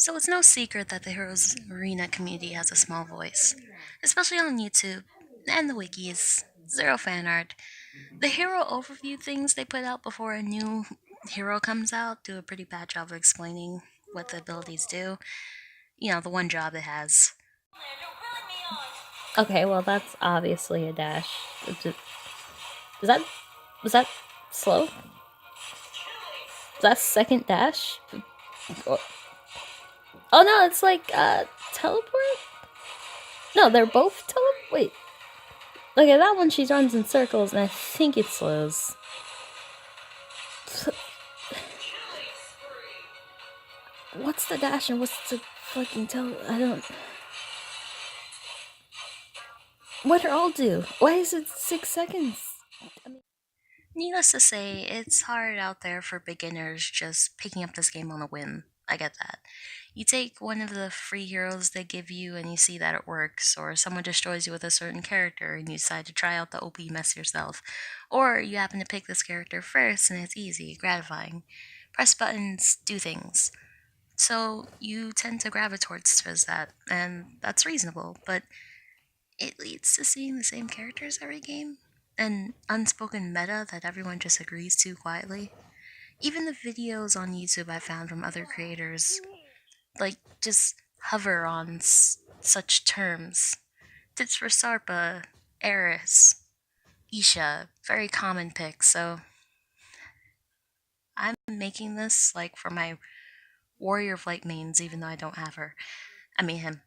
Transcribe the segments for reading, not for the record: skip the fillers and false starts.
So it's no secret that the Heroes Arena community has a small voice, especially on YouTube and the wikis. Zero fan art. The hero overview things they put out before a new hero comes out do a pretty bad job of explaining what the abilities do. You know, the one job it has. Okay, well that's obviously a dash. Is that was that slow? Is that second dash? Oh oh, no, it's like teleport. No, they're both Wait, look at that one. She runs in circles, and I think it slows. What's the dash and what's the fucking I don't. What are all do? Why is it 6 seconds? I mean, Needless to say, it's hard out there for beginners just picking up this game on a whim. I get that. You take one of the free heroes they give you and you see that it works, or someone destroys you with a certain character and you decide to try out the OP mess yourself. Or you happen to pick this character first and it's easy, gratifying. Press buttons, do things. So you tend to gravitate towards that, and that's reasonable, but it leads to seeing the same characters every game. An unspoken meta that everyone just agrees to quietly. Even the videos on YouTube I found from other creators, like, just hover on such terms. Tips for Sarpa, Eris, Isha, very common picks, so I'm making this, like, for my Warrior of Light mains, even though I don't have her. I mean him.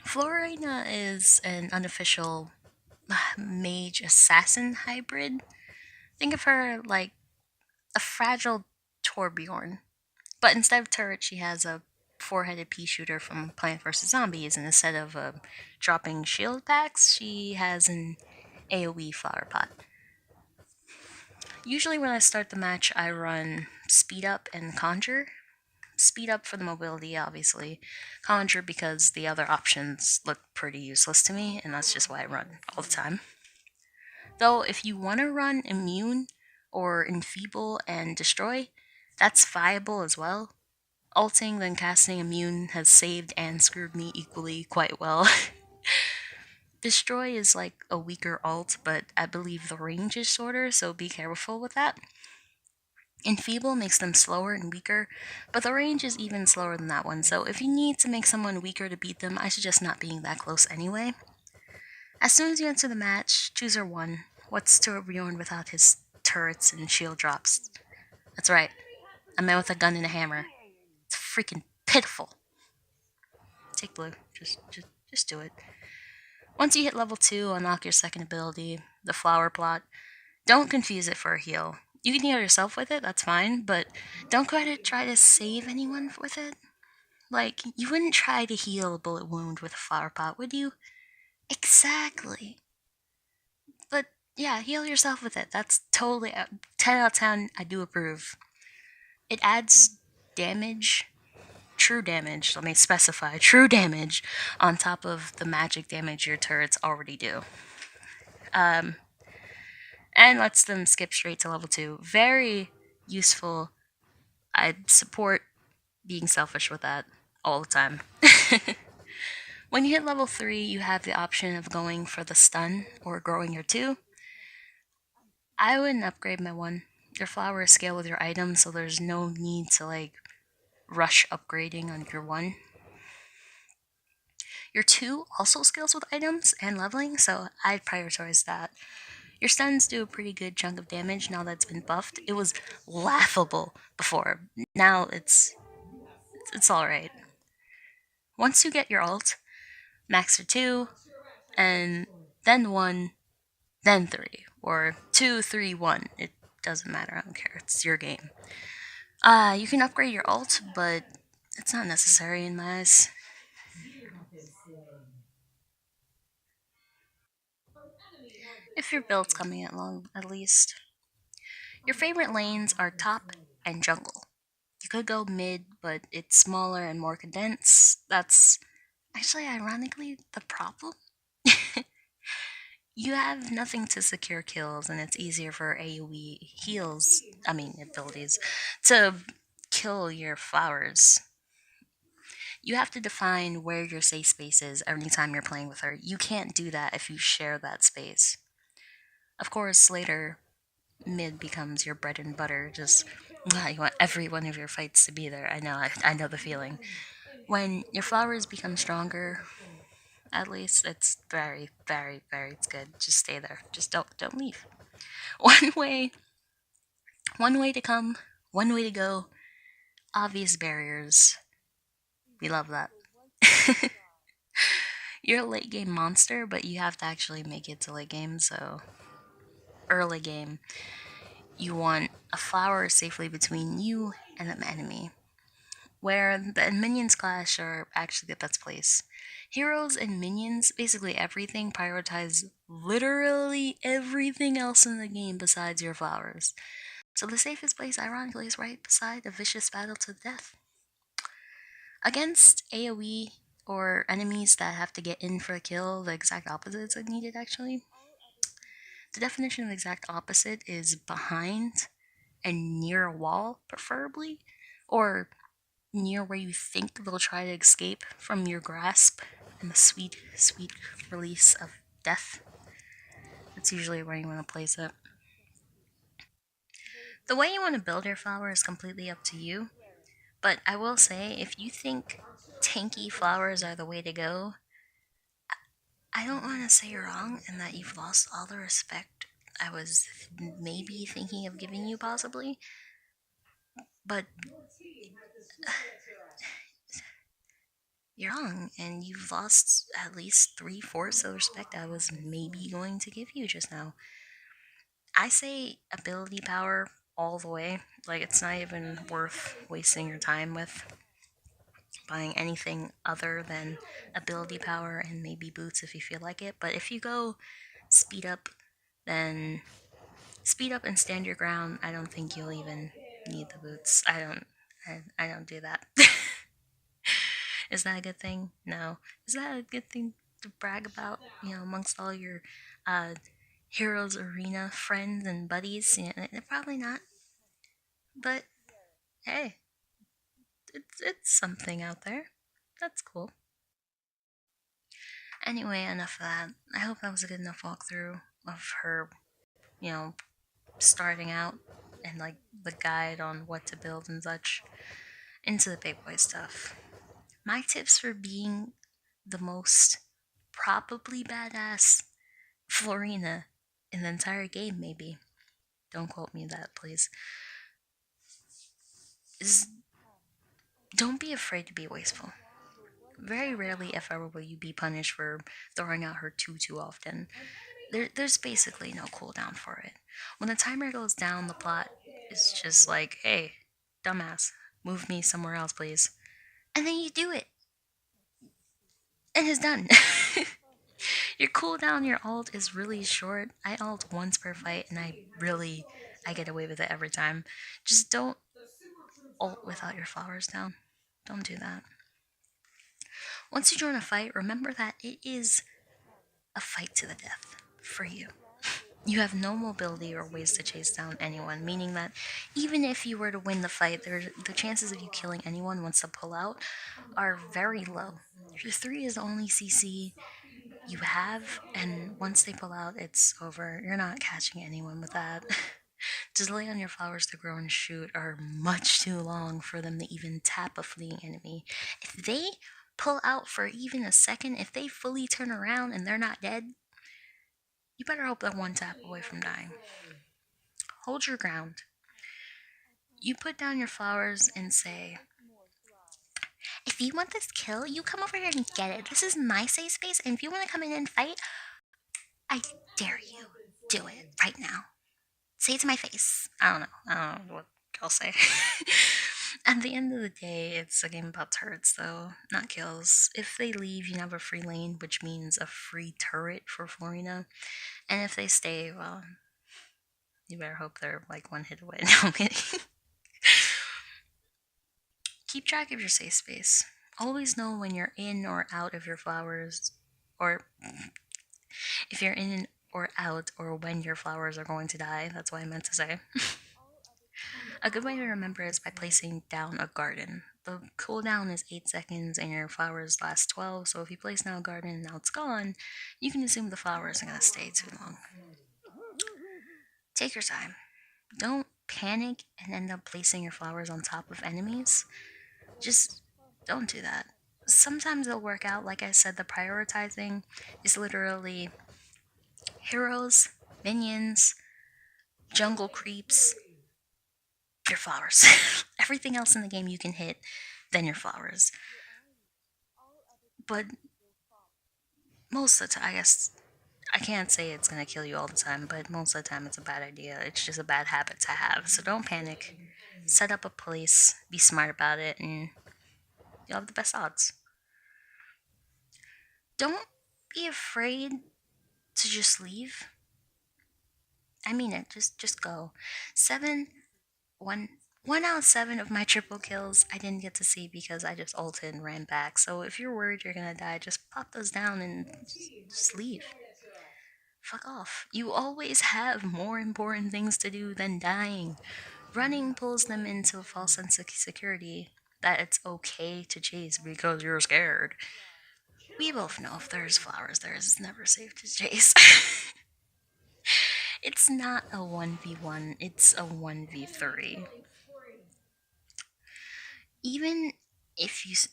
Florina is an unofficial mage assassin hybrid. Think of her like a fragile Torbjorn. But instead of turret, she has a four-headed pea shooter from Plant vs. Zombies, and instead of dropping shield packs, she has an AoE flower pot. Usually when I start the match, I run Speed Up and Conjure. Speed Up for the mobility, obviously. Conjure because the other options look pretty useless to me, and that's just why I run all the time. Though, if you want to run Immune or Enfeeble and Destroy, that's viable as well. Alting then casting Immune has saved and screwed me equally quite well. Destroy is like a weaker alt, but I believe the range is shorter, so be careful with that. Enfeeble makes them slower and weaker, but the range is even slower than that one, so if you need to make someone weaker to beat them, I suggest not being that close anyway. As soon as you enter the match, choose your one. What's Torbjorn without his turrets and shield drops? That's right, a man with a gun and a hammer. It's freaking pitiful. Take blue. Just do it. Once you hit level 2, unlock your second ability, the flower plot. Don't confuse it for a heal. You can heal yourself with it, that's fine, but don't try to save anyone with it. Like, you wouldn't try to heal a bullet wound with a flower pot, would you? Exactly. But yeah, heal yourself with it. That's totally 10 out of 10. I do approve. It adds damage, true damage, let me specify, true damage on top of the magic damage your turrets already do. Um, and lets them skip straight to level 2. Very useful. I support being selfish with that all the time. When you hit level 3, you have the option of going for the stun or growing your 2. I wouldn't upgrade my 1. Your flower is scale with your item, so there's no need to like rush upgrading on your 1. Your 2 also scales with items and leveling, so I'd prioritize that. Your stuns do a pretty good chunk of damage now that it's been buffed. It was laughable before. Now it's alright. Once you get your ult, max for 2, and then 1, then 3. Or 2, 3, 1. It doesn't matter, I don't care. It's your game. You can upgrade your ult, but it's not necessary in my eyes. If your build's coming along, at least. Your favorite lanes are top and jungle. You could go mid, but it's smaller and more condensed. That's actually, ironically, the problem. You have nothing to secure kills, and it's easier for AoE heals, I mean, abilities, to kill your flowers, you have to define where your safe space is every time you're playing with her. You can't do that if you share that space. Of course, later, mid becomes your bread and butter. Just you want every one of your fights to be there. I know, I know the feeling. When your flowers become stronger, at least it's very, very, very. It's good. Just stay there. Just don't leave. One way, one way to come, one way to go. Obvious barriers. We love that. You're a late game monster, but you have to actually make it to late game. So early game, you want a flower safely between you and the enemy, where the minions clash are actually the best place. Heroes and minions, basically everything, prioritize literally everything else in the game besides your flowers. So the safest place, ironically, is right beside a vicious battle to the death. Against AoE or enemies that have to get in for a kill, the exact opposite is needed actually. The definition of exact opposite is behind and near a wall, preferably, or near where you think they'll try to escape from your grasp and the sweet, sweet release of death. That's usually where you want to place it. The way you want to build your flower is completely up to you, but I will say if you think tanky flowers are the way to go, I don't want to say you're wrong and that you've lost all the respect I was maybe thinking of giving you, possibly, but you're wrong, and you've lost at least three-fourths of the respect I was maybe going to give you just now. I say ability power all the way. Like, it's not even worth wasting your time with buying anything other than ability power and maybe boots if you feel like it. But if you go speed up, then speed up and stand your ground. I don't think you'll even need the boots. I don't do that. Is that a good thing? No. Is that a good thing to brag about? You know, amongst all your uh, Heroes Arena friends and buddies? Probably not. But hey, it's something out there. That's cool. Anyway, enough of that. I hope that was a good enough walkthrough of her, you know, starting out and like the guide on what to build and such into the big boy stuff. My tips for being the most probably badass Florina in the entire game, maybe. Don't quote me that, please. Is don't be afraid to be wasteful. Very rarely, if ever, will you be punished for throwing out her too often. There's basically no cooldown for it. When the timer goes down, the plot is just like, hey, dumbass, move me somewhere else, please. And then you do it. And it's done. Your cooldown, your ult is really short. I ult once per fight, and I get away with it every time. Just don't ult without your flowers down. Don't do that. Once you join a fight, remember that it is a fight to the death for you. You have no mobility or ways to chase down anyone, meaning that even if you were to win the fight, the chances of you killing anyone once they pull out are very low. Your 3 is the only CC you have, and once they pull out, it's over. You're not catching anyone with that. To delay on your flowers to grow and shoot are much too long for them to even tap a fleeing enemy. If they pull out for even a second, if they fully turn around and they're not dead, you better hope they're one tap away from dying. Hold your ground. You put down your flowers and say, if you want this kill, you come over here and get it. This is my safe space, and if you want to come in and fight, I dare you. Do it right now. Say it to my face. I don't know. I don't know what I'll say. At the end of the day, it's a game about turrets, though, not kills. If they leave, you have a free lane, which means a free turret for Florina. And if they stay, well, you better hope they're like one hit away. No, I'm kidding. Keep track of your safe space. Always know when you're in or out of your flowers, or if you're in or out, or when your flowers are going to die. That's what I meant to say. A good way to remember is by placing down a garden. The cooldown is 8 seconds and your flowers last 12, so if you place down a garden and now it's gone, you can assume the flower isn't going to stay too long. Take your time. Don't panic and end up placing your flowers on top of enemies. Just don't do that. Sometimes it'll work out. Like I said, the prioritizing is literally heroes, minions, jungle creeps, your flowers. Everything else in the game you can hit, then your flowers. But most of the time, I guess I can't say it's gonna kill you all the time, but most of the time it's a bad idea. It's just a bad habit to have. So don't panic. Set up a place, be smart about it, and you'll have the best odds. Don't be afraid to just leave. I mean it. Just go. Seven, one, 1 out of 7 of my triple kills I didn't get to see because I just ulted and ran back. So if you're worried you're gonna die, just pop those down and just leave. Fuck off. You always have more important things to do than dying. Running pulls them into a false sense of security that it's okay to chase because you're scared. We both know if there's flowers there, it's never safe to chase. It's not a 1v1, it's a 1v3. Even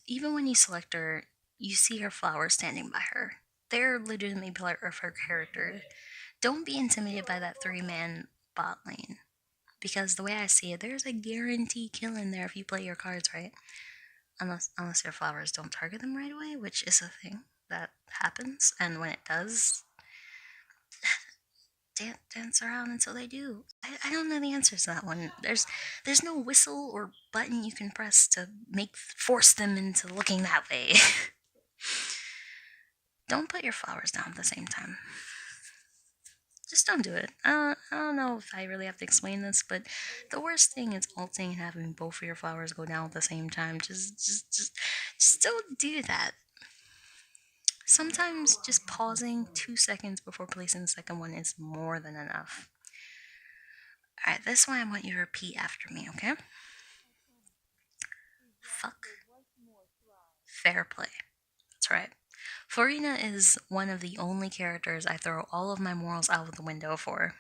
even when you select her, you see her flowers standing by her. They're legitimately part of her character. Don't be intimidated by that 3-man bot lane. Because the way I see it, there's a guarantee kill in there if you play your cards right. Unless your flowers don't target them right away, which is a thing that happens, and when it does, dance around until they do. I don't know the answers to that one. There's no whistle or button you can press to force them into looking that way. Don't put your flowers down at the same time. Just don't do it. I don't know if I really have to explain this, but the worst thing is ulting and having both of your flowers go down at the same time. Just don't do that. Sometimes just pausing 2 seconds before placing the second one is more than enough. Alright, this one I want you to repeat after me, okay? Fuck. Fair play. That's right. Florina is one of the only characters I throw all of my morals out of the window for.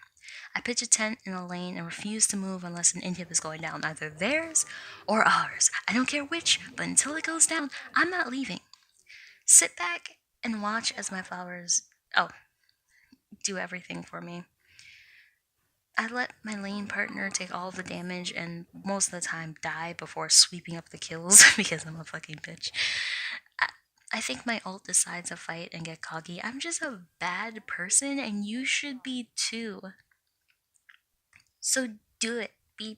I pitch a tent in a lane and refuse to move unless an inhib is going down, either theirs or ours. I don't care which, but until it goes down, I'm not leaving. Sit back and watch as my flowers, do everything for me. I let my lane partner take all of the damage and most of the time die before sweeping up the kills because I'm a fucking bitch. I think my ult decides to fight and get cocky. I'm just a bad person and you should be too. So do it. Be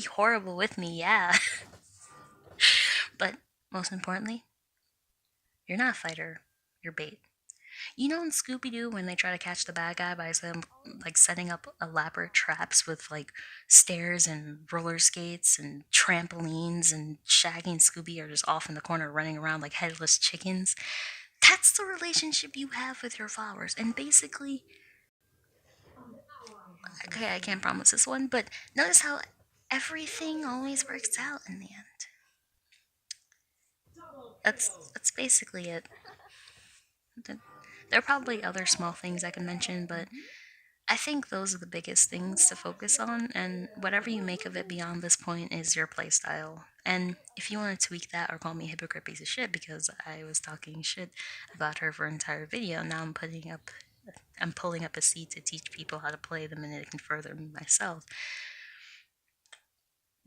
horrible with me, yeah. But most importantly, you're not a fighter. You're bait. You know in Scooby Doo when they try to catch the bad guy by setting up elaborate traps with stairs and roller skates and trampolines, and Shaggy and Scooby are just off in the corner running around like headless chickens? That's the relationship you have with your flowers. And basically, okay, I can't promise this one, but notice how everything always works out in the end. That's basically it. There are probably other small things I can mention, but I think those are the biggest things to focus on, and whatever you make of it beyond this point is your playstyle. And if you want to tweak that or call me a hypocrite piece of shit because I was talking shit about her for an entire video, now I'm pulling up a seat to teach people how to play the minute it can further me myself.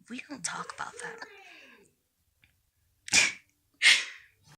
We don't talk about that.